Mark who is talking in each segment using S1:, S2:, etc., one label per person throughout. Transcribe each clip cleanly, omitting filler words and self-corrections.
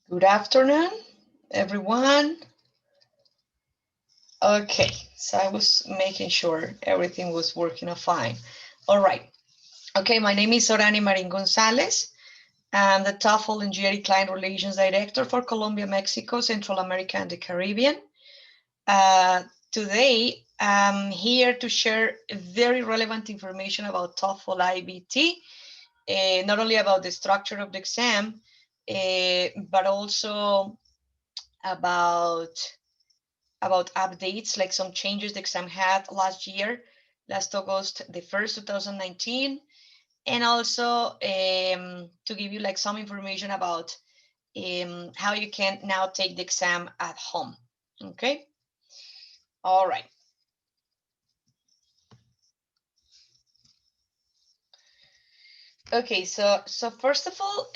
S1: Good afternoon, everyone. Okay, so I was making sure everything was working fine. All right. Okay, my name is Orani Marin Gonzalez. I'm the TOEFL and GRE Client Relations Director for Colombia, Mexico, Central America, and the Caribbean. Today, I'm here to share very relevant information about TOEFL IBT, not only about the structure of the exam, but also about updates, like some changes the exam had last year, last August the 1st, 2019, and also to give you like some information about how you can now take the exam at home. Okay. All right. Okay, so first of all,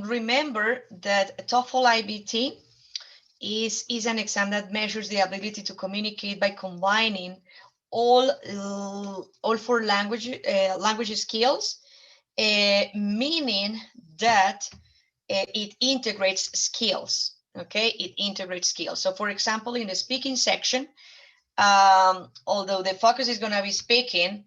S1: remember that TOEFL IBT is an exam that measures the ability to communicate by combining all four language skills, meaning that it integrates skills. Okay, it integrates skills. So, for example, in the speaking section, although the focus is going to be speaking,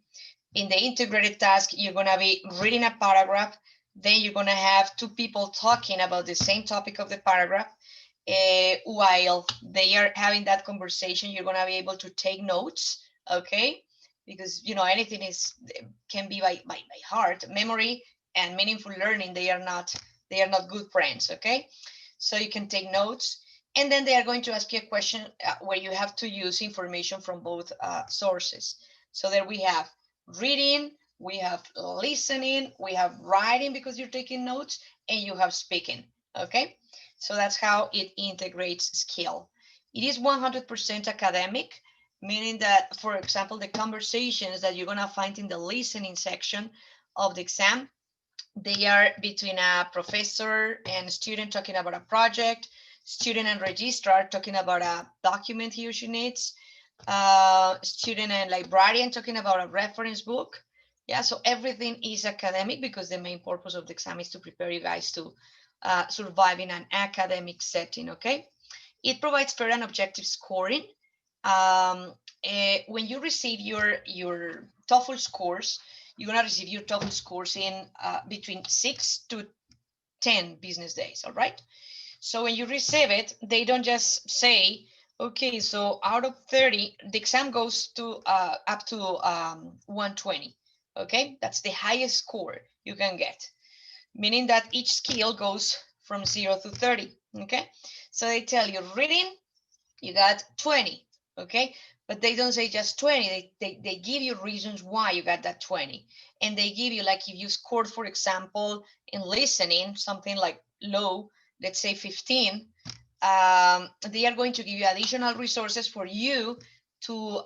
S1: in the integrated task, you're going to be reading a paragraph. Then you're going to have two people talking about the same topic of the paragraph. While they are having that conversation, you're going to be able to take notes, okay? Because, you know, anything can be by heart. Memory and meaningful learning, they are not good friends, okay? So you can take notes, and then they are going to ask you a question where you have to use information from both sources. So there we have reading, we have listening, we have writing because you're taking notes, and you have speaking, okay? So that's how it integrates skill. It is 100% academic, meaning that, for example, the conversations that you're going to find in the listening section of the exam, they are between a professor and student talking about a project, student and registrar talking about a document he or she needs, student and librarian talking about a reference book. Yeah, so everything is academic because the main purpose of the exam is to prepare you guys to survive in an academic setting, okay? It provides fair and objective scoring. When you receive your TOEFL scores, you're going to receive your TOEFL scores in between 6 to 10 business days, all right? So when you receive it, they don't just say, okay, so out of 30, the exam goes to up to 120, okay? That's the highest score you can get, meaning that each skill goes from 0 to 30, okay? So they tell you reading, you got 20, okay? But they don't say just 20, they give you reasons why you got that 20. And they give you, like, if you scored, for example, in listening, something like low, let's say 15, they are going to give you additional resources for you to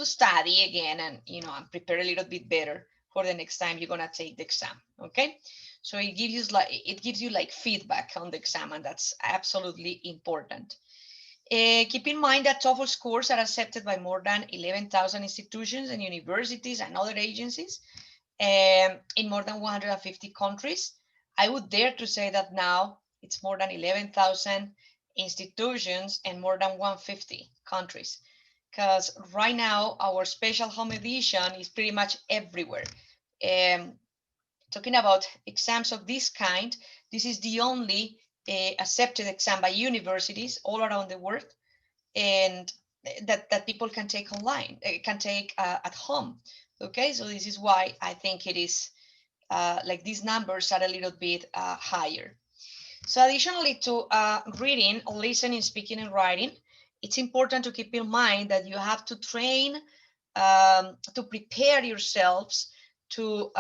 S1: study again and, you know, and prepare a little bit better for the next time you're going to take the exam, okay? So it gives you like feedback on the exam, and that's absolutely important. Keep in mind that TOEFL scores are accepted by more than 11,000 institutions and universities and other agencies in more than 150 countries. I would dare to say that now it's more than 11,000 institutions and more than 150 countries, because right now our special home edition is pretty much everywhere. Talking about exams of this kind, this is the only accepted exam by universities all around the world, and that people can take online, can take at home. Okay, so this is why I think it is like these numbers are a little bit higher. So additionally to reading, listening, speaking, and writing, it's important to keep in mind that you have to train to prepare yourselves to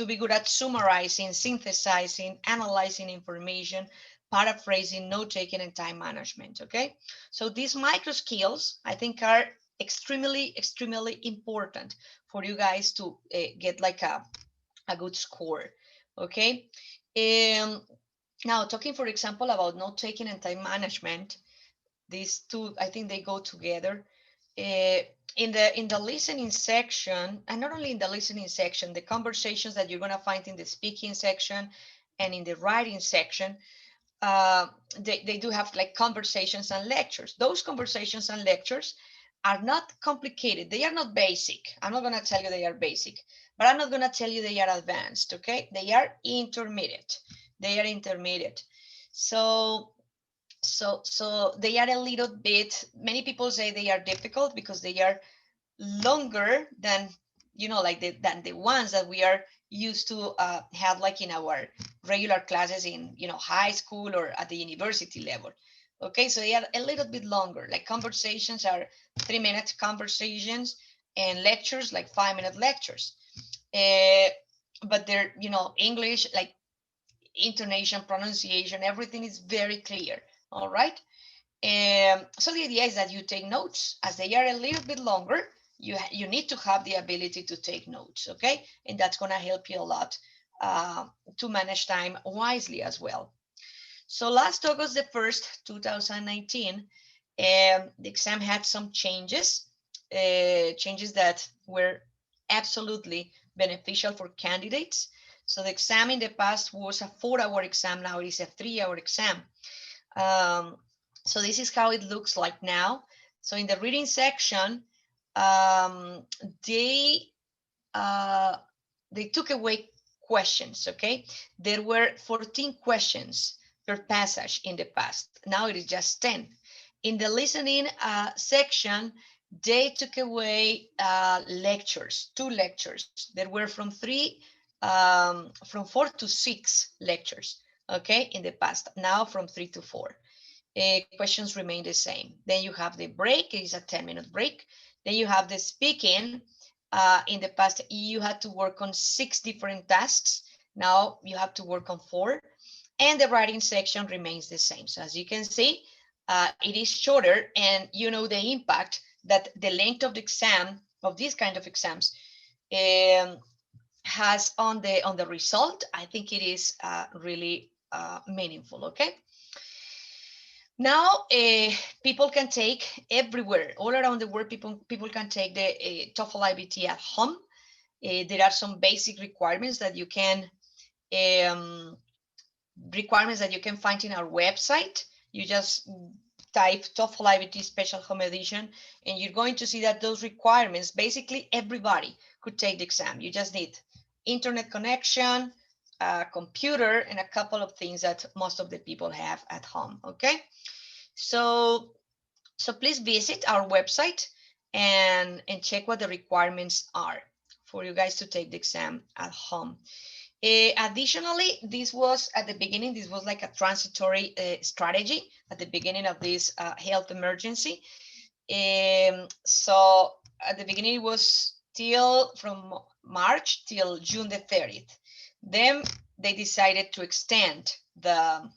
S1: be good at summarizing, synthesizing, analyzing information, paraphrasing, note-taking, and time management, okay? So these micro skills, I think, are extremely important for you guys to get like a good score, okay? Now, talking, for example, about note-taking and time management, these two, I think they go together. In the listening section, and not only in the listening section, the conversations that you're going to find in the speaking section and in the writing section, they do have like conversations and lectures. Those conversations and lectures are not complicated. They are not basic. I'm not going to tell you they are basic, but I'm not going to tell you they are advanced. Okay, they are intermediate. They are intermediate. So they are a little bit, many people say they are difficult because they are longer than, you know, like than the ones that we are used to have like in our regular classes in, you know, high school or at the university level. Okay, so they are a little bit longer. Like conversations are 3-minute conversations and lectures like 5-minute lectures. But they're, you know, English, like intonation, pronunciation, everything is very clear. All right. So the idea is that you take notes. As they are a little bit longer, you need to have the ability to take notes, okay? And that's going to help you a lot to manage time wisely as well. So last August the 1st, 2019, the exam had some changes, changes that were absolutely beneficial for candidates. So the exam in the past was a 4-hour exam. Now it is a 3-hour exam. So this is how it looks like now. So in the reading section, they took away questions. Okay, there were 14 questions per passage in the past. Now it is just 10. In the listening section, they took away lectures, 2 lectures. There were from 4 to 6 lectures. Okay, in the past. Now from 3 to 4. Questions remain the same. Then you have the break, it is a 10-minute break. Then you have the speaking. In the past, you had to work on 6 different tasks. Now you have to work on 4. And the writing section remains the same. So as you can see, it is shorter, and you know the impact that the length of the exam, of these kind of exams, has on the result. I think it is really meaningful. Okay. Now, people can take everywhere, all around the world, people can take the TOEFL IBT at home. There are some basic requirements that you can find in our website. You just type TOEFL IBT Special Home Edition, and you're going to see that those requirements, basically everybody could take the exam. You just need internet connection, a computer, and a couple of things that most of the people have at home. Okay. So please visit our website and check what the requirements are for you guys to take the exam at home. Additionally, this was at the beginning, this was like a transitory strategy at the beginning of this health emergency. So at the beginning, it was from March till June the 30th. Then they decided to extend the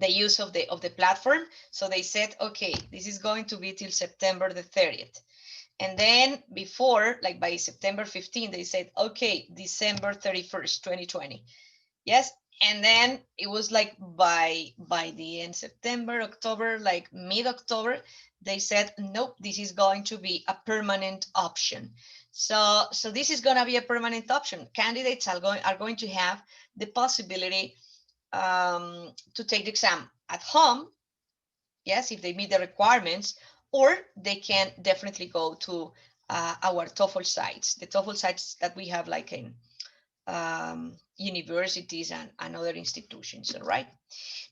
S1: use of the platform. So they said, okay, this is going to be till September the 30th. And then before, like by September 15th, they said, okay, December 31st, 2020. Yes. And then it was like by the end September, October, like mid-October, they said, nope, this is going to be a permanent option. So this is going to be a permanent option. Candidates are going to have the possibility to take the exam at home, yes, if they meet the requirements, or they can definitely go to our TOEFL sites, the TOEFL sites that we have like in universities and other institutions. All right.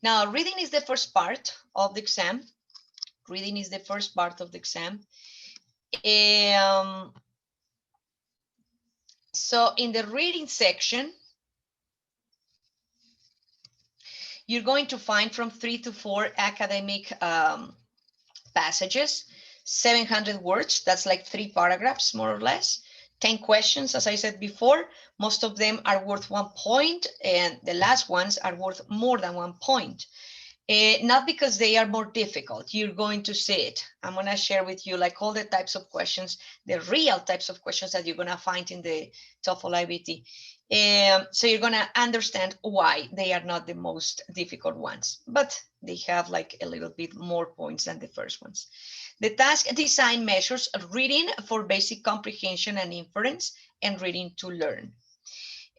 S1: Now, reading is the first part of the exam. Reading is the first part of the exam. So in the reading section, you're going to find from 3 to 4 academic passages, 700 words, that's like 3 paragraphs more or less, 10 questions, as I said before. Most of them are worth 1 point, and the last ones are worth more than 1 point. Not because they are more difficult, you're going to see it. I'm going to share with you like all the types of questions, the real types of questions that you're going to find in the TOEFL IBT. So you're going to understand why they are not the most difficult ones, but they have like a little bit more points than the first ones. The task design measures reading for basic comprehension and inference, and reading to learn.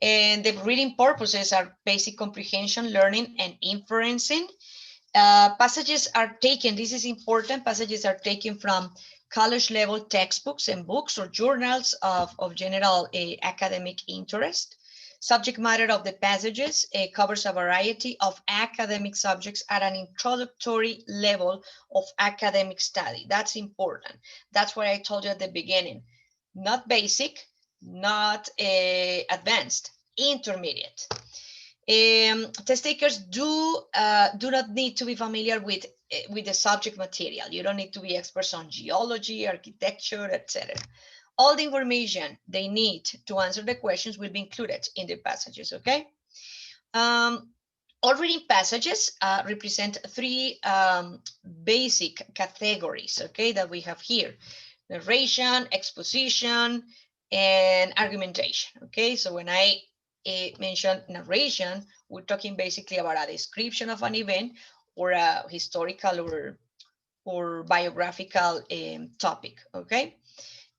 S1: And the reading purposes are basic comprehension, learning, and inferencing. Passages are taken, this is important, passages are taken from college level textbooks and books or journals of general academic interest. Subject matter of the passages covers a variety of academic subjects at an introductory level of academic study. That's important. That's what I told you at the beginning. Not basic, not advanced, intermediate. Test takers do not need to be familiar with the subject material. You don't need to be experts on geology, architecture, etc. All the information they need to answer the questions will be included in the passages, okay? All reading passages represent three basic categories, okay, that we have here: narration, exposition, and argumentation, okay? So when I mention narration, we're talking basically about a description of an event or a historical or biographical topic, okay?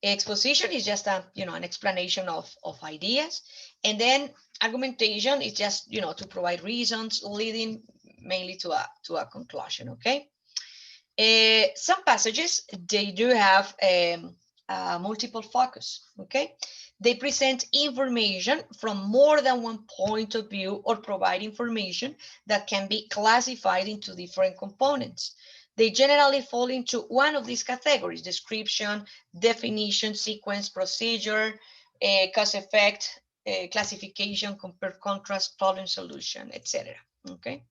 S1: Exposition is just a, an explanation of ideas. And then argumentation is just, to provide reasons leading mainly to a conclusion, okay? Some passages, they do have multiple focus, okay? They present information from more than one point of view or provide information that can be classified into different components. They generally fall into one of these categories: description, definition, sequence, procedure, cause effect, classification, compare, contrast, problem solution, etc. Okay.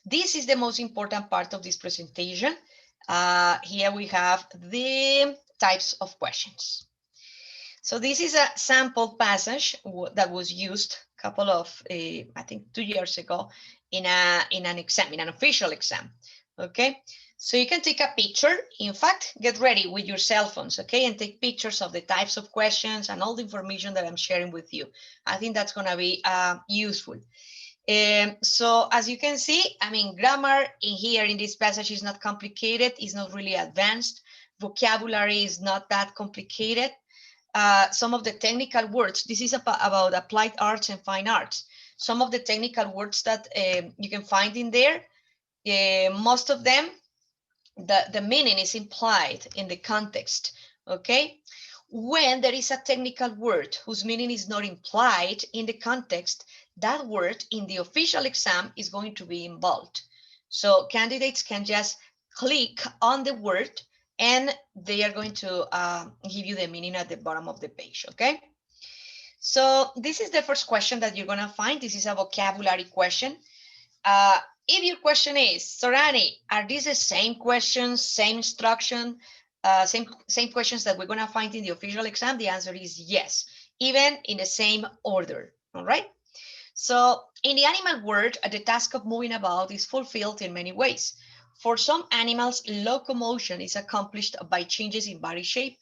S1: This is the most important part of this presentation. Here we have the types of questions. So this is a sample passage that was used a couple of, I think 2 years ago in an exam, in an official exam, okay? So you can take a picture. In fact, get ready with your cell phones, okay? And take pictures of the types of questions and all the information that I'm sharing with you. I think that's gonna be useful. So as you can see, grammar in here in this passage is not complicated, it's not really advanced. Vocabulary is not that complicated. Some of the technical words, this is about applied arts and fine arts. Some of the technical words that you can find in there, most of them, the meaning is implied in the context, okay? When there is a technical word whose meaning is not implied in the context, that word in the official exam is going to be in bold. So candidates can just click on the word and they are going to give you the meaning at the bottom of the page, okay? So this is the first question that you're gonna find. This is a vocabulary question. If your question is, Sorani, are these the same questions, same instruction, same questions that we're gonna find in the official exam? The answer is yes, even in the same order, all right? So in the animal world, the task of moving about is fulfilled in many ways. For some animals, locomotion is accomplished by changes in body shape.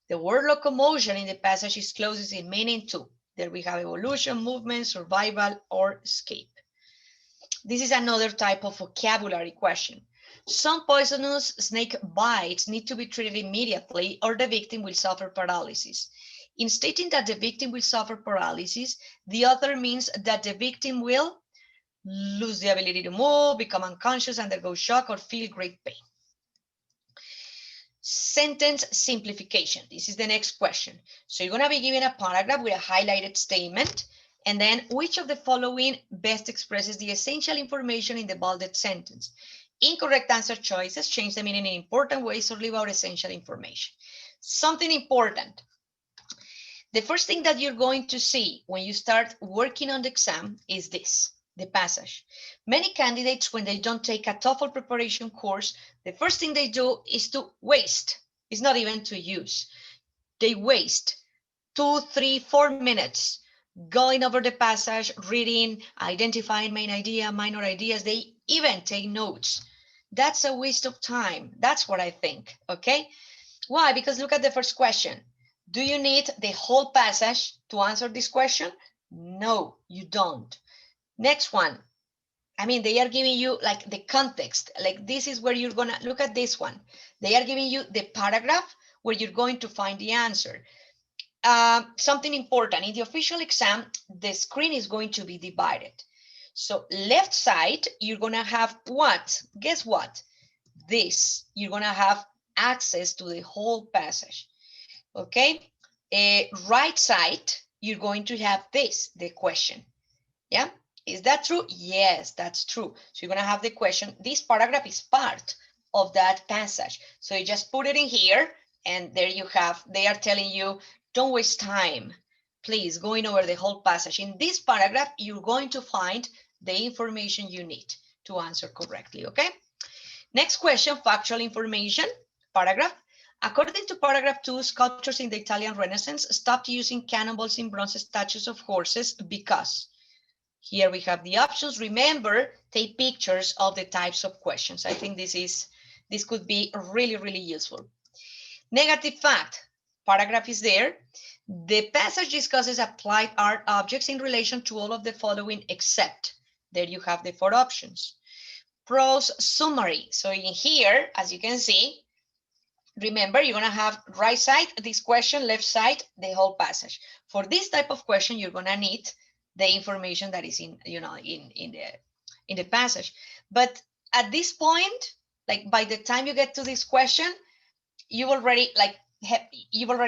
S1: The word locomotion in the passage is closest in meaning to. There we have evolution, movement, survival, or escape. This is another type of vocabulary question. Some poisonous snake bites need to be treated immediately or the victim will suffer paralysis. In stating that the victim will suffer paralysis, the author means that the victim will lose the ability to move, become unconscious, undergo shock, or feel great pain. Sentence simplification. This is the next question. So you're going to be given a paragraph with a highlighted statement, and then which of the following best expresses the essential information in the bolded sentence? Incorrect answer choices change the meaning in important ways or leave out essential information. Something important. The first thing that you're going to see when you start working on the exam is this, the passage. Many candidates, when they don't take a TOEFL preparation course, the first thing they do is to waste. It's not even to use. They waste 2, 3, 4 minutes going over the passage, reading, identifying main idea, minor ideas. They even take notes. That's a waste of time. That's what I think, okay? Why? Because look at the first question. Do you need the whole passage to answer this question? No, you don't. Next one. They are giving you like the context. Like this is where you're going to look at this one. They are giving you the paragraph where you're going to find the answer. something important. In the official exam, the screen is going to be divided. So left side, you're going to have what? Guess what? This. You're going to have access to the whole passage. Okay? Right side, you're going to have this, the question. Yeah? Is that true? Yes, that's true. So you're going to have the question. This paragraph is part of that passage. So you just put it in here, and there you have, they are telling you, don't waste time, please, going over the whole passage. In this paragraph, you're going to find the information you need to answer correctly, okay? Next question, factual information, paragraph. According to paragraph 2, sculptors in the Italian Renaissance stopped using cannonballs in bronze statues of horses because. Here we have the options. Remember, take pictures of the types of questions. I think this could be really, really useful. Negative fact, paragraph is there. The passage discusses applied art objects in relation to all of the following except. There you have the 4 options. Prose summary. So in here, as you can see, remember, you're going to have right side, this question, left side, the whole passage. For this type of question, you're going to need the information that is in, in the passage. But at this point, like by the time you get to this question, you've already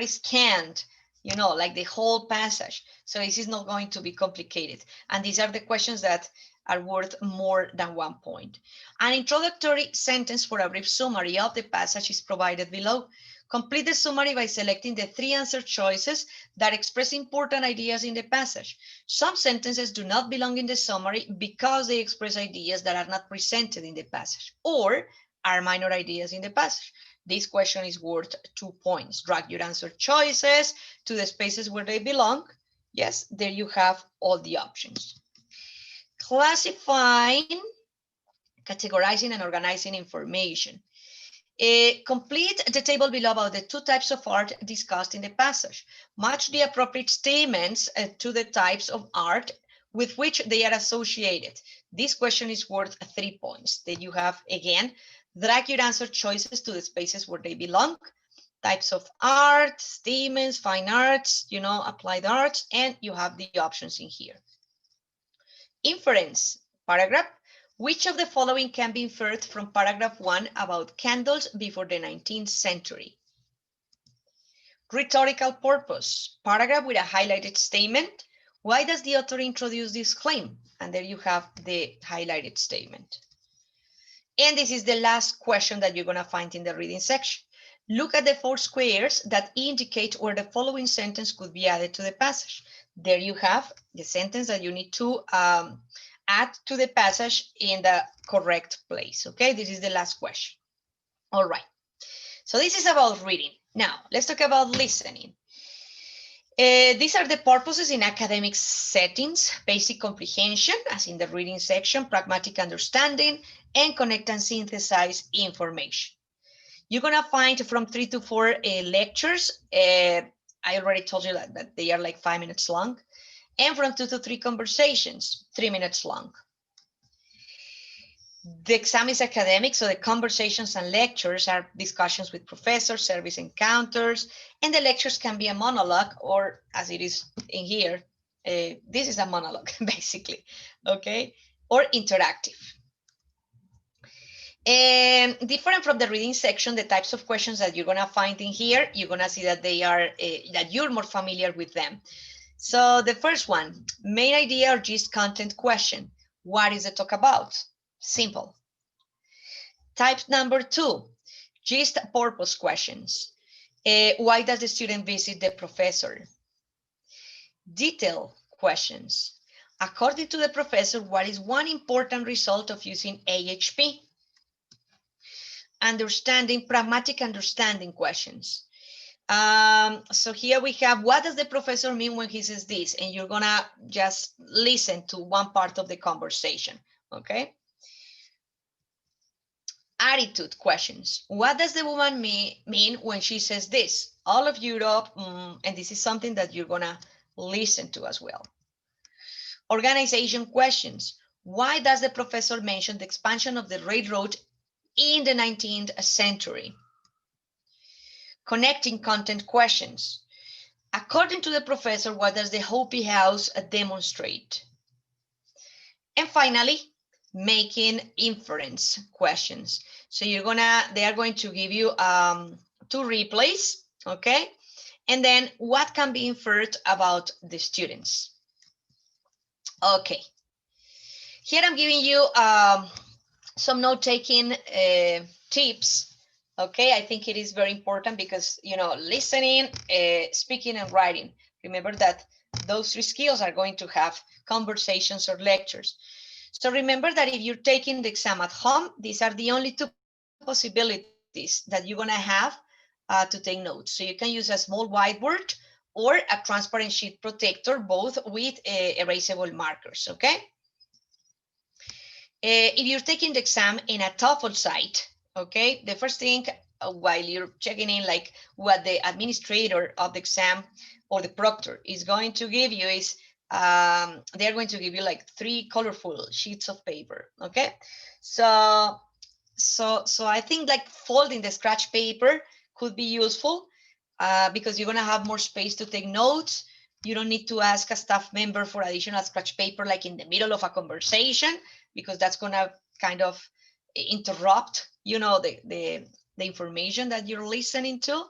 S1: scanned, like the whole passage. So this is not going to be complicated. And these are the questions that are worth more than 1 point. An introductory sentence for a brief summary of the passage is provided below. Complete the summary by selecting the 3 answer choices that express important ideas in the passage. Some sentences do not belong in the summary because they express ideas that are not presented in the passage or are minor ideas in the passage. This question is worth 2 points. Drag your answer choices to the spaces where they belong. Yes, there you have all the options. Classifying, categorizing, and organizing information. Complete the table below about the 2 types of art discussed in the passage. Match the appropriate statements to the types of art with which they are associated. This question is worth 3 points. Then you have, again, drag your answer choices to the spaces where they belong. Types of art, statements, fine arts, applied arts, and you have the options in here. Inference, paragraph. Which of the following can be inferred from paragraph 1 about candles before the 19th century? Rhetorical purpose, paragraph with a highlighted statement. Why does the author introduce this claim? And there you have the highlighted statement. And this is the last question that you're going to find in the reading section. Look at the 4 squares that indicate where the following sentence could be added to the passage. There you have the sentence that you need to add to the passage in the correct place. Okay, this is the last question. All right, so this is about reading. Now, let's talk about listening. These are the purposes in academic settings: basic comprehension, as in the reading section, pragmatic understanding, and connect and synthesize information. You're going to find from 3 to 4 lectures. I already told you that they are like 5 minutes long. And from 2 to 3 conversations, 3 minutes long. The exam is academic, so the conversations and lectures are discussions with professors, service encounters, and the lectures can be a monologue, or as it is in here, this is a monologue, basically, okay, or interactive. And different from the reading section, the types of questions that you're going to find in here, you're going to see that they are, that you're more familiar with them. So the first one, main idea or gist content question. What is the talk about? Simple. Type number 2, gist purpose questions. Why does the student visit the professor? Detail questions. According to the professor, what is one important result of using AHP? Understanding, pragmatic understanding questions. So here we have, what does the professor mean when he says this? And you're gonna just listen to one part of the conversation, okay? Attitude questions. What does the woman mean when she says this? All of Europe, and this is something that you're gonna listen to as well. Organization questions. Why does the professor mention the expansion of the railroad in the 19th century? Connecting content questions. According to the professor, what does the Hopi House demonstrate? And finally, making inference questions. So they are going to give you 2 replays, okay? And then what can be inferred about the students? Okay. Here I'm giving you some note-taking tips. Okay, I think it is very important because, listening, speaking, and writing. Remember that those 3 skills are going to have conversations or lectures. So remember that if you're taking the exam at home, these are the only 2 possibilities that you're going to have to take notes. So you can use a small whiteboard or a transparent sheet protector, both with erasable markers, okay? If you're taking the exam in a TOEFL site, okay, the first thing while you're checking in, like what the administrator of the exam or the proctor is going to give you is they're going to give you like 3 colorful sheets of paper, okay? So I think like folding the scratch paper could be useful because you're going to have more space to take notes. You don't need to ask a staff member for additional scratch paper like in the middle of a conversation, because that's going to kind of interrupt, the information that you're listening to,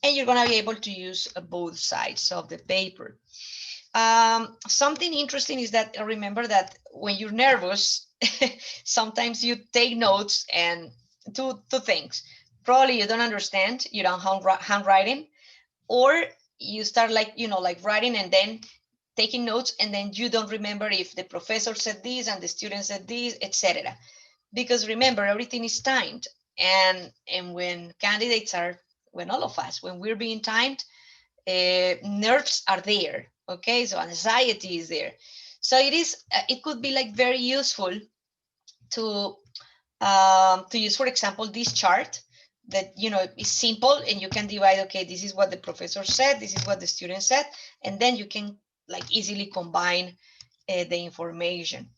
S1: and you're going to be able to use both sides of the paper. Something interesting is that remember that when you're nervous, sometimes you take notes and two things. Probably you don't understand your own handwriting, or you start like writing and then taking notes, and then you don't remember if the professor said this and the student said this, etc. Because remember, everything is timed, and when all of us, when we're being timed, nerves are there, okay? So anxiety is there. So it could be like very useful to use, for example, this chart that is simple, and you can divide, okay, this is what the professor said, this is what the student said, and then you can like easily combine the information.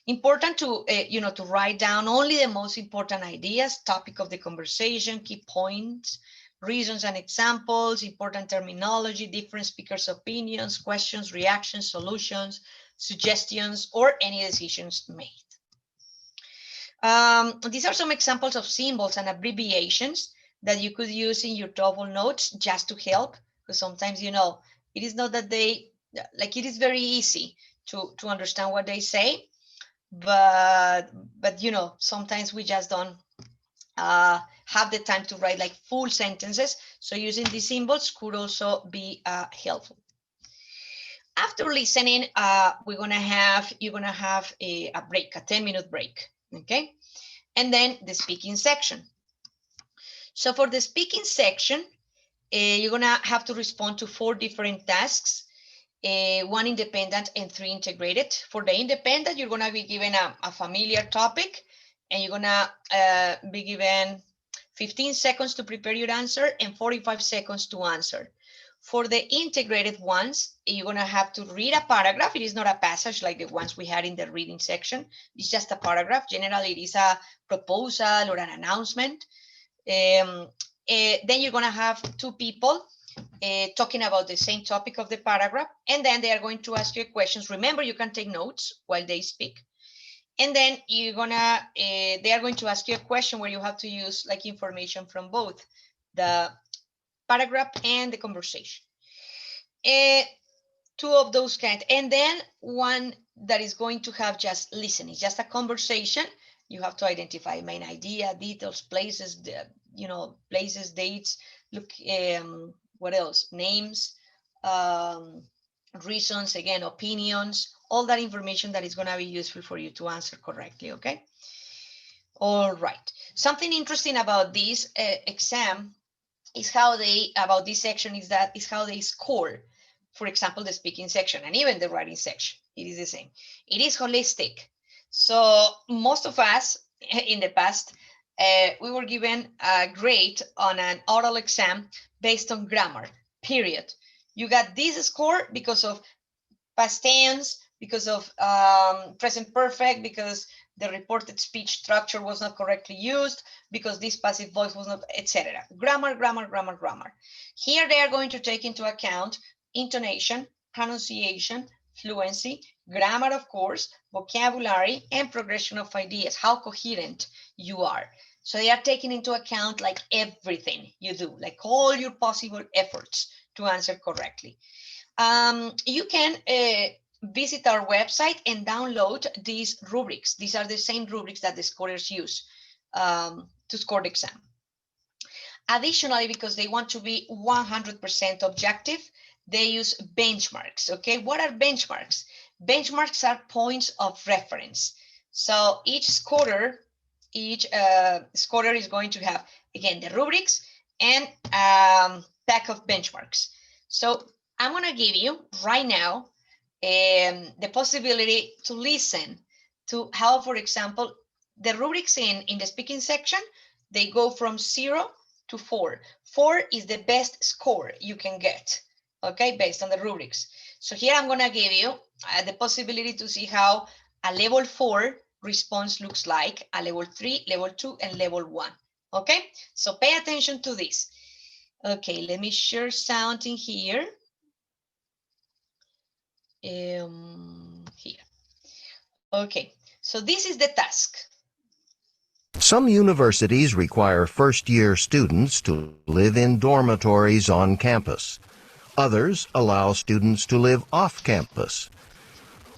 S1: Important to to write down only the most important ideas, topic of the conversation, key points, reasons and examples, important terminology, different speakers' opinions, questions, reactions, solutions, suggestions, or any decisions made. These are some examples of symbols and abbreviations that you could use in your TOEFL notes just to help, because sometimes, it is not that it is very easy to understand what they say, but sometimes we just don't have the time to write like full sentences. So using these symbols could also be helpful. After listening, you're gonna have a break, a 10-minute break, okay? And then the speaking section. So for the speaking section, you're gonna have to respond to 4 different tasks, 1 independent and 3 integrated. For the independent, you're gonna be given a familiar topic, and you're gonna be given 15 seconds to prepare your answer and 45 seconds to answer. For the integrated ones, you're gonna have to read a paragraph. It is not a passage like the ones we had in the reading section. It's just a paragraph. Generally, it is a proposal or an announcement. Then you're gonna have 2 people talking about the same topic of the paragraph, and then they are going to ask you questions. Remember, you can take notes while they speak. And then they are going to ask you a question where you have to use like information from both the paragraph and the conversation. 2 of those kinds. And then 1 that is going to have just listening, just a conversation. You have to identify main idea, details, places, places, dates, look, what else? Names, reasons, again, opinions, all that information that is going to be useful for you to answer correctly, okay? All right. Something interesting about this exam is about this section is how they score. For example, the speaking section and even the writing section, it is the same. It is holistic. So most of us in the past, we were given a grade on an oral exam based on grammar, period. You got this score because of past tense, because of present perfect, because the reported speech structure was not correctly used, because this passive voice was not, etc. Grammar, grammar, grammar, grammar. Here they are going to take into account intonation, pronunciation, fluency, grammar, of course, vocabulary, and progression of ideas, how coherent you are. So they are taking into account like everything you do, like all your possible efforts to answer correctly. You can visit our website and download these rubrics. These are the same rubrics that the scorers use to score the exam. Additionally, because they want to be 100% objective, they use benchmarks, okay? What are benchmarks? Benchmarks are points of reference. So each scorer is going to have, again, the rubrics and pack of benchmarks. So I'm gonna give you right now the possibility to listen to how, for example, the rubrics in the speaking section, they go from 0 to 4. 4 is the best score you can get, okay, based on the rubrics. So here I'm gonna give you the possibility to see how a level 4 response looks like, a level 3, level 2, and level 1, okay? So pay attention to this. Okay, let me share something here. Here. Okay, so this is the task.
S2: Some universities require first-year students to live in dormitories on campus. Others allow students to live off campus.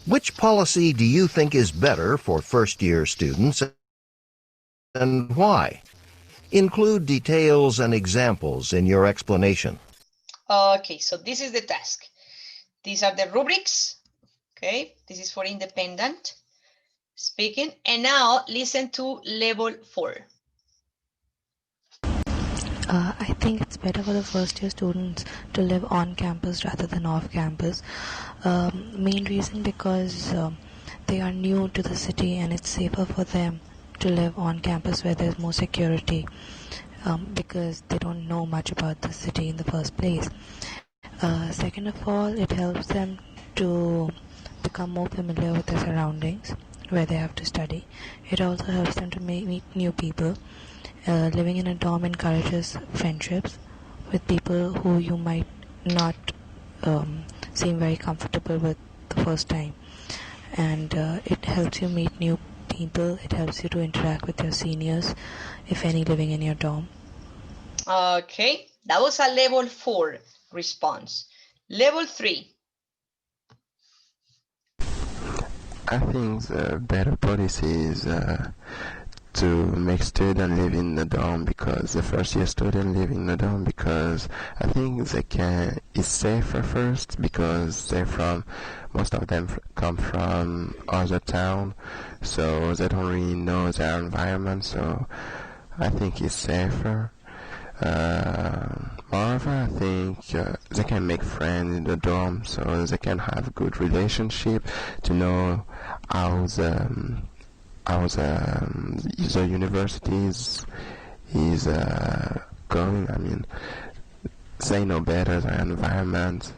S2: Which policy do you think is better for first-year students and why? Include details and examples in your explanation.
S1: Okay, so this is the task. These are the rubrics. Okay, this is for independent speaking. And now listen to level 4.
S3: I think it's better for the first year students to live on campus rather than off campus. Main reason because they are new to the city and it's safer for them to live on campus where there's more security because they don't know much about the city in the first place. Second of all, it helps them to become more familiar with their surroundings where they have to study. It also helps them to meet new people. Living in a dorm encourages friendships with people who you might not seem very comfortable with the first time. And it helps you meet new people. It helps you to interact with your seniors, if any, living in your dorm.
S1: Okay, that was a level 4 response. Level 3.
S4: I think the better policy is to make students live in the dorm, because the first year student live in the dorm because I think it's safer first, because most of them come from other town, so they don't really know their environment, so I think it's safer. Moreover, I think they can make friends in the dorm, so they can have good relationship to know how the universities is going. I mean, they know better their environment,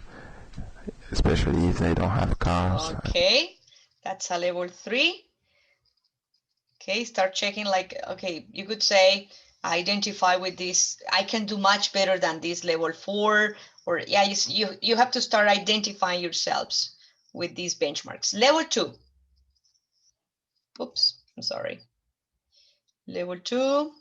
S4: especially if they don't have cars.
S1: Okay, that's a level 3. Okay, start checking, like, okay, you could say, identify with this. I can do much better than this level 4, or yeah, you have to start identifying yourselves with these benchmarks. Level 2. Oops, I'm sorry. Level 2.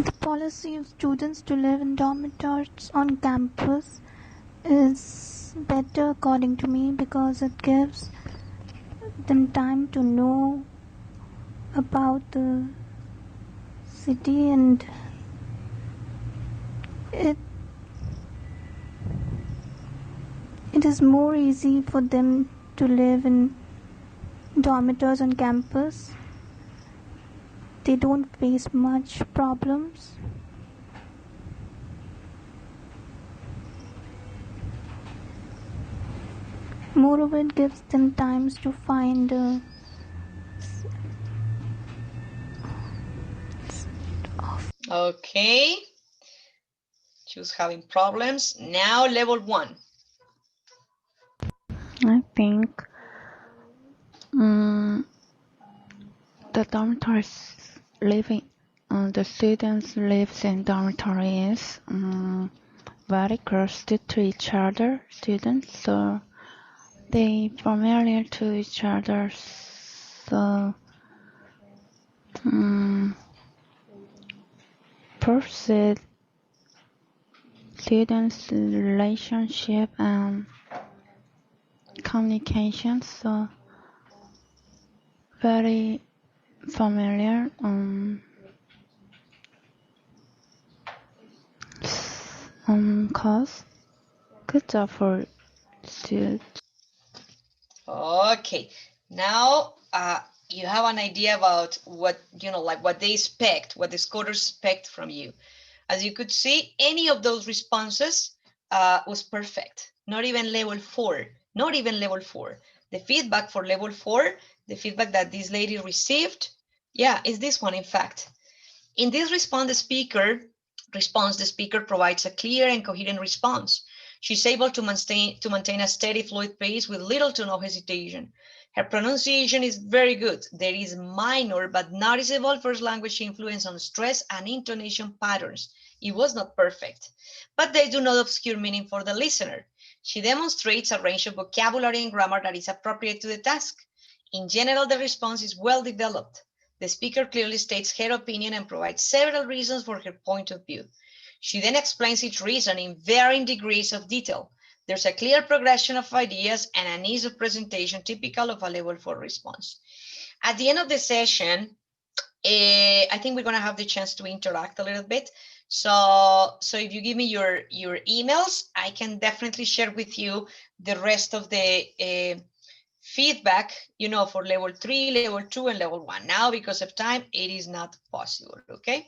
S5: The policy of students to live in dormitories on campus is better according to me, because it gives them time to know about the city, and it is more easy for them to live in dormitories on campus. They don't face much problems. Moreover, it gives them times to find
S1: Okay. Choose having problems. Now level 1.
S6: I think The dormitories living, the students lives in dormitories very close to each other, students, so they familiar to each other, so proceed students' relationship and communication, so very familiar. Cause good job for students.
S1: Okay, now you have an idea about what, like what they expect, what the scholars expect from you. As you could see, any of those responses was perfect. Not even level 4, not even level 4. The feedback for level 4, the feedback that this lady received, yeah, is this one, in fact. In this response, the speaker provides a clear and coherent response. She's able to maintain a steady, fluid pace with little to no hesitation. Her pronunciation is very good. There is minor but noticeable first language influence on stress and intonation patterns. It was not perfect, but they do not obscure meaning for the listener. She demonstrates a range of vocabulary and grammar that is appropriate to the task. In general, the response is well developed. The speaker clearly states her opinion and provides several reasons for her point of view. She then explains each reason in varying degrees of detail. There's a clear progression of ideas and an ease of presentation typical of a level 4 response. At the end of the session, I think we're going to have the chance to interact a little bit. So if you give me your emails, I can definitely share with you the rest of the feedback, for level 3, level 2, and level 1. Now, because of time, it is not possible, okay?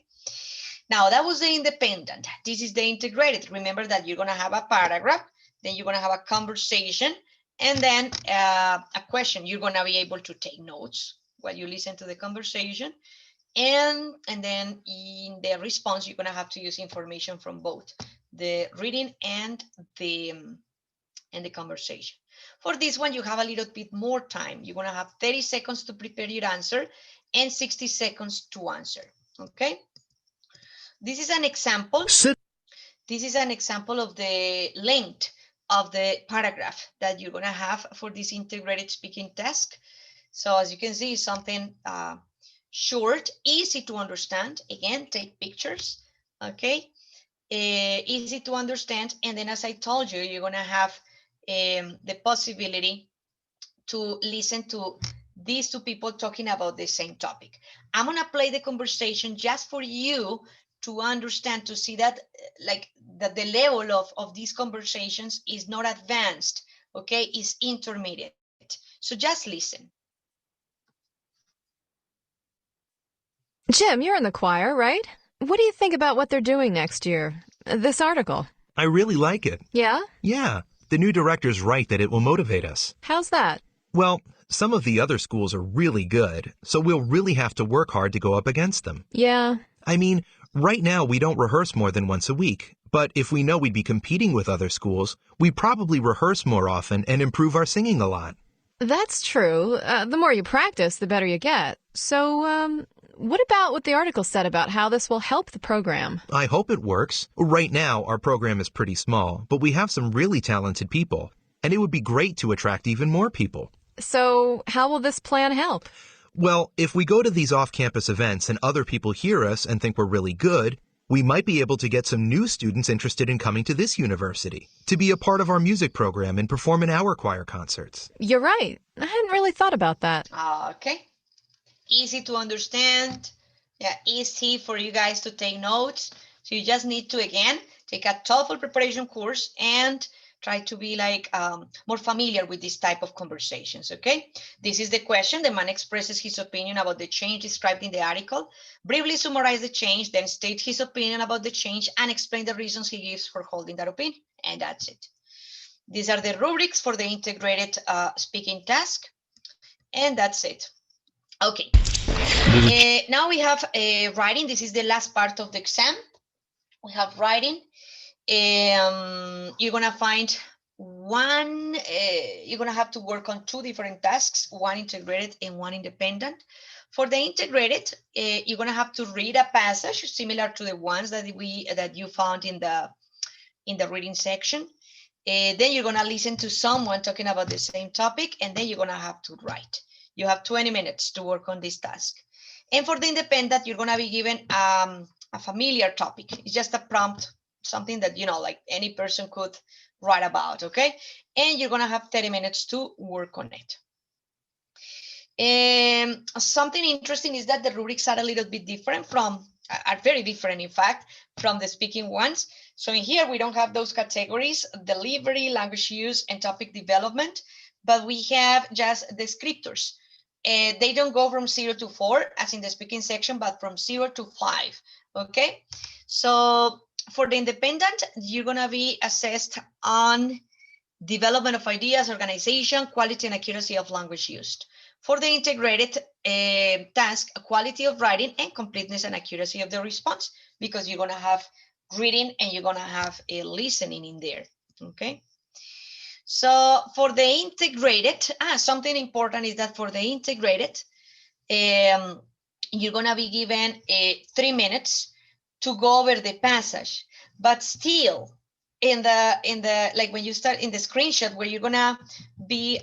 S1: Now, that was the independent. This is the integrated. Remember that you're going to have a paragraph, then you're going to have a conversation, and then a question. You're going to be able to take notes while you listen to the conversation. And then in the response, you're going to have to use information from both the reading and the conversation. For this one, you have a little bit more time. You're going to have 30 seconds to prepare your answer and 60 seconds to answer. Okay? This is an example. This is an example of the length of the paragraph that you're going to have for this integrated speaking task. So as you can see, something short, easy to understand. Again, take pictures. Okay? Easy to understand. And then, as I told you, you're going to have the possibility to listen to these two people talking about the same topic. I'm going to play the conversation just for you to understand, to see that that the level of these conversations is not advanced, okay? It's intermediate. So just listen.
S7: Jim, you're in the choir, right? What do you think about what they're doing next year? This article.
S8: I really like it.
S7: Yeah?
S8: Yeah. The new director's right that it will motivate us.
S7: How's that?
S8: Well, some of the other schools are really good, so we'll really have to work hard to go up against them.
S7: Yeah.
S8: I mean, right now we don't rehearse more than once a week, but if we know we'd be competing with other schools, we probably rehearse more often and improve our singing a lot.
S7: That's true. The more you practice, the better you get. So, what about what the article said about how this will help the program?
S8: I hope it works. Right now, our program is pretty small, but we have some really talented people, and it would be great to attract even more people.
S7: So, how will this plan help?
S8: Well, if we go to these off-campus events and other people hear us and think we're really good, we might be able to get some new students interested in coming to this university, to be a part of our music program and perform in our choir concerts.
S7: You're right. I hadn't really thought about that.
S1: Okay. Easy to understand. Yeah, easy for you guys to take notes. So you just need to, again, take a TOEFL preparation course and try to be more familiar with this type of conversations, okay? This is the question. The man expresses his opinion about the change described in the article. Briefly summarize the change, then state his opinion about the change and explain the reasons he gives for holding that opinion. And that's it. These are the rubrics for the integrated speaking task. And that's it. Okay. Now we have writing. This is the last part of the exam. We have writing. You're going to find you're gonna have to work on 2 different tasks, one integrated and one independent. For the integrated, you're gonna have to read a passage similar to the ones that you found in the reading section. Then you're gonna listen to someone talking about the same topic, and then you're gonna have to write. You have 20 minutes to work on this task. And for the independent, you're gonna be given a familiar topic. It's just a prompt, something that, like any person could write about, okay? And you're gonna have 30 minutes to work on it. Something interesting is that the rubrics are a little bit different are very different, in fact, from the speaking ones. So in here, we don't have those categories, delivery, language use, and topic development, but we have just descriptors. They don't go from 0 to 4, as in the speaking section, but from 0 to 5, okay? So for the independent, you're gonna be assessed on development of ideas, organization, quality and accuracy of language used. For the integrated task, quality of writing and completeness and accuracy of the response, because you're gonna have reading and you're gonna have a listening in there, okay? So for the integrated, something important is that for the integrated, you're gonna be given 3 minutes to go over the passage, but still in the like when you start in the screenshot where you're gonna be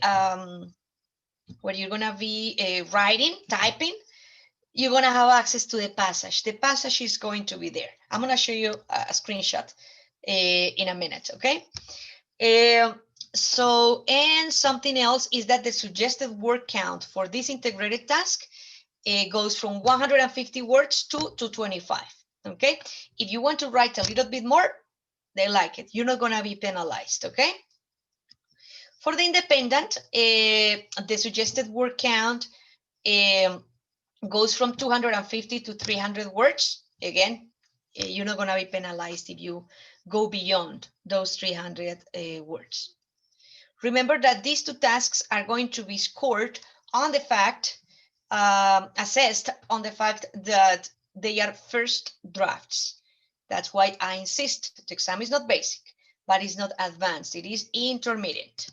S1: writing, typing, you're gonna have access to the passage. The passage is going to be there. I'm gonna show you a screenshot in a minute, okay? So, and something else is that the suggested word count for this integrated task goes from 150 words to 225, okay? If you want to write a little bit more, they like it. You're not gonna be penalized, okay? For the independent, the suggested word count goes from 250 to 300 words. Again, you're not gonna be penalized if you go beyond those 300 words. Remember that these 2 tasks are going to be scored on the fact, assessed on the fact that they are first drafts. That's why I insist the exam is not basic, but it's not advanced. It is intermediate.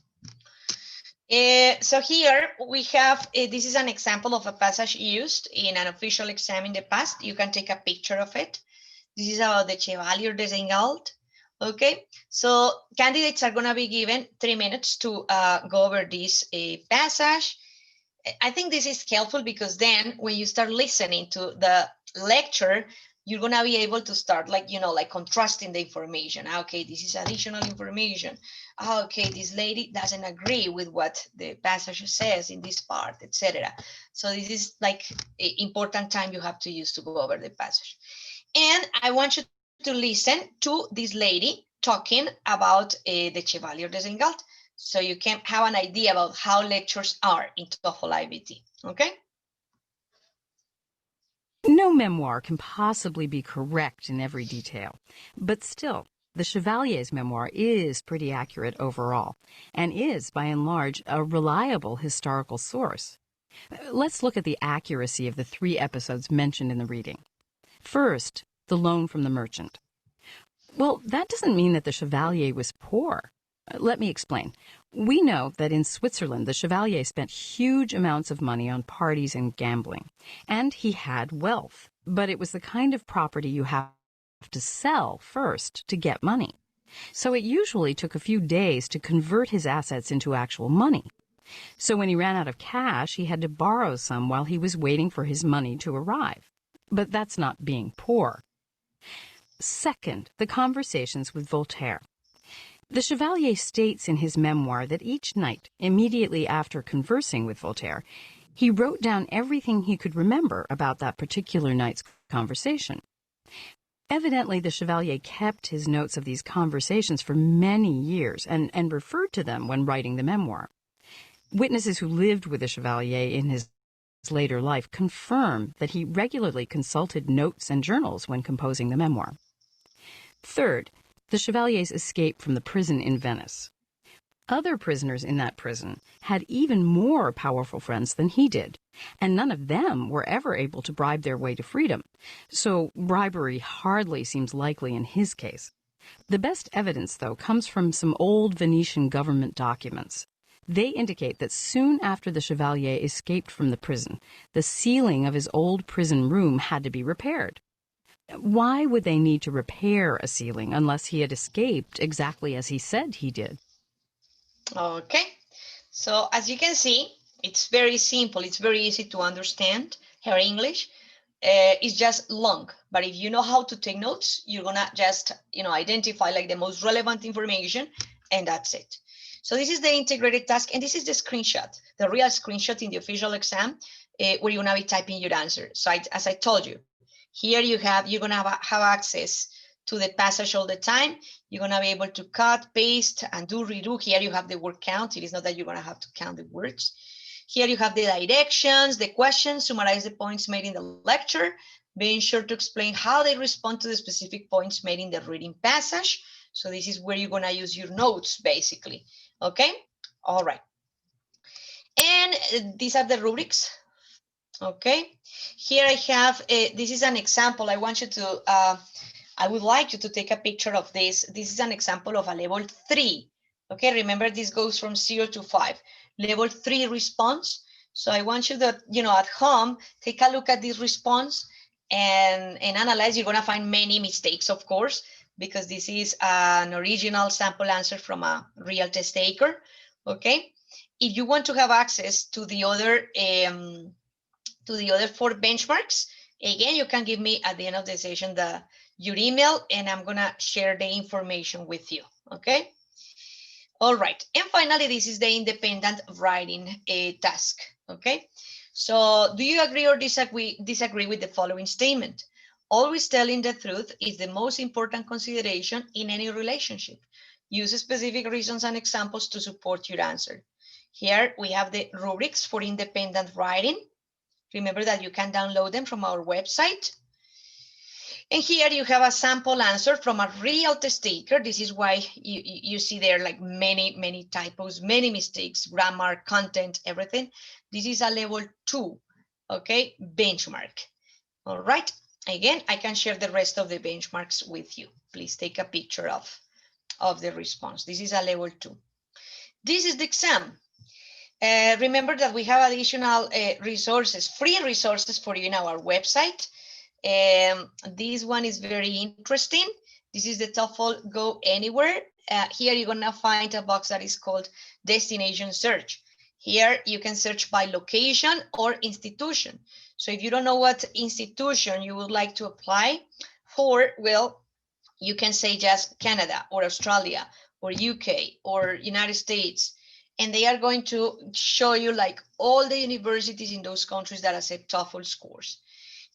S1: So here we have, this is an example of a passage used in an official exam in the past. You can take a picture of it. This is about the Chevalier des Ingalls. Okay, so candidates are going to be given 3 minutes to go over this passage. I think this is helpful because then when you start listening to the lecture, you're going to be able to start like contrasting the information. Okay, this is additional information. Okay, this lady doesn't agree with what the passage says in this part, etc. So this is like an important time you have to use to go over the passage. And I want you to listen to this lady talking about the Chevalier des Ingalls, so you can have an idea about how lectures are in TOEFL IBT, okay?
S9: No memoir can possibly be correct in every detail, but still, the Chevalier's memoir is pretty accurate overall, and is, by and large, a reliable historical source. Let's look at the accuracy of the 3 episodes mentioned in the reading. First, the loan from the merchant. Well, that doesn't mean that the Chevalier was poor. Let me explain. We know that in Switzerland, the Chevalier spent huge amounts of money on parties and gambling, and he had wealth, but it was the kind of property you have to sell first to get money. So it usually took a few days to convert his assets into actual money. So when he ran out of cash, he had to borrow some while he was waiting for his money to arrive. But that's not being poor. Second, the conversations with Voltaire. The Chevalier states in his memoir that each night, immediately after conversing with Voltaire, he wrote down everything he could remember about that particular night's conversation. Evidently, the Chevalier kept his notes of these conversations for many years and referred to them when writing the memoir. Witnesses who lived with the Chevalier in his later life confirm that he regularly consulted notes and journals when composing the memoir. Third, the Chevalier's escape from the prison in Venice. Other prisoners in that prison had even more powerful friends than he did, and none of them were ever able to bribe their way to freedom, so bribery hardly seems likely in his case. The best evidence, though, comes from some old Venetian government documents. They indicate that soon after the Chevalier escaped from the prison, the ceiling of his old prison room had to be repaired. Why would they need to repair a ceiling unless he had escaped exactly as he said he did?
S1: Okay, so as you can see, it's very simple. It's very easy to understand her English. It's just long, but if you know how to take notes, you're gonna just identify like the most relevant information, and that's it. So this is the integrated task, and this is the screenshot, the real screenshot in the official exam, where you're gonna be typing your answer. So as I told you, here you're gonna have access to the passage all the time. You're gonna be able to cut, paste, and do redo. Here you have the word count. It is not that you're gonna have to count the words. Here you have the directions, the questions, summarize the points made in the lecture, being sure to explain how they respond to the specific points made in the reading passage. So this is where you're gonna use your notes, basically. Okay, all right. And these are the rubrics. Okay, here I have, this is an example. I want you to, I would like you to take a picture of this. This is an example of a level 3. Okay, remember this goes from 0 to 5. Level 3 response. So I want you to, at home, take a look at this response and analyze. You're gonna find many mistakes, of course, because this is an original sample answer from a real test taker. Okay, if you want to have access to the other 4 benchmarks, again, you can give me at the end of the session your email, and I'm gonna share the information with you. Okay. All right, and finally, this is the independent writing task. Okay, so do you agree or disagree with the following statement? Always telling the truth is the most important consideration in any relationship. Use specific reasons and examples to support your answer. Here we have the rubrics for independent writing. Remember that you can download them from our website. And here you have a sample answer from a real test taker. This is why you see there like many typos, many mistakes, grammar, content, everything. This is a level 2, okay, benchmark. All right, again, I can share the rest of the benchmarks with you. Please take a picture of the response. This is a level 2. This is the exam. Remember that we have additional resources, free resources for you in our website. This one is very interesting. This is the TOEFL Go Anywhere. Here you're gonna find a box that is called Destination Search. Here you can search by location or institution. So if you don't know what institution you would like to apply for, well, you can say just Canada or Australia or UK or United States. And they are going to show you like all the universities in those countries that accept TOEFL scores.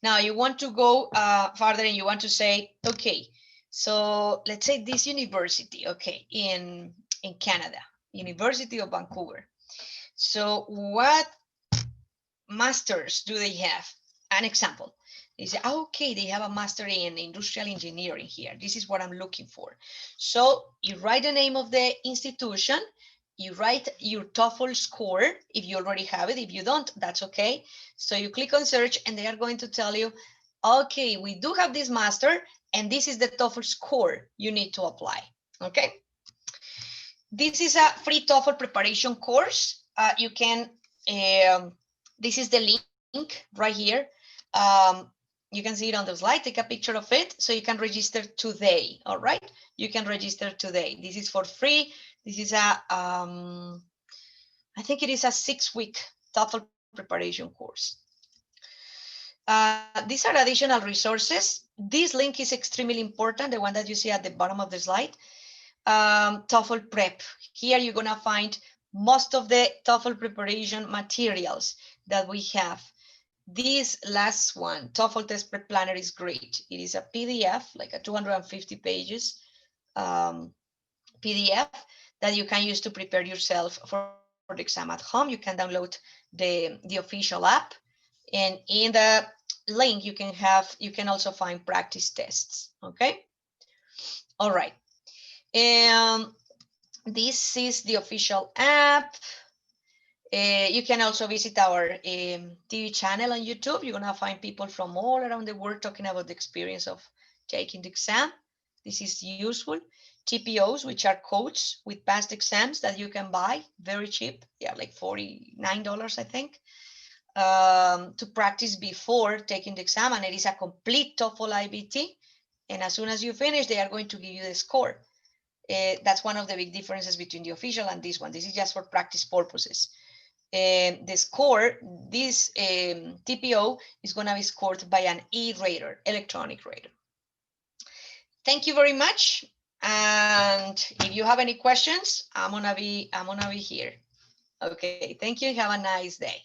S1: Now you want to go further and you want to say, okay, so let's say this university, okay, in Canada, University of Vancouver. So what masters do they have? An example. They say, okay, they have a master in industrial engineering here. This is what I'm looking for. So you write the name of the institution, you write your TOEFL score if you already have it. If you don't, that's okay. So you click on search and they are going to tell you, okay, we do have this master and this is the TOEFL score you need to apply. Okay. This is a free TOEFL preparation course. You can, this is the link right here. You can see it on the slide. Take a picture of it so you can register today. All right, you can register today. This is for free. This is a, I think it is a 6-week TOEFL preparation course. These are additional resources. This link is extremely important, the one that you see at the bottom of the slide. TOEFL prep. Here you're gonna find most of the TOEFL preparation materials that we have. This last one, TOEFL Test Prep Planner, is great. It is a PDF, like a 250 pages PDF that you can use to prepare yourself for the exam at home. You can download the official app, and in the link you can also find practice tests. Okay. All right. This is the official app. You can also visit our TV channel on YouTube. You're gonna find people from all around the world talking about the experience of taking the exam. This is useful. TPOs, which are codes with past exams that you can buy very cheap. Yeah, like $49, I think, to practice before taking the exam. And it is a complete TOEFL IBT. And as soon as you finish, they are going to give you the score. That's one of the big differences between the official and this one. This is just for practice purposes. The score, this TPO is going to be scored by an e-rater, electronic rater. Thank you very much. And if you have any questions, I'm gonna be here. Okay, thank you. Have a nice day.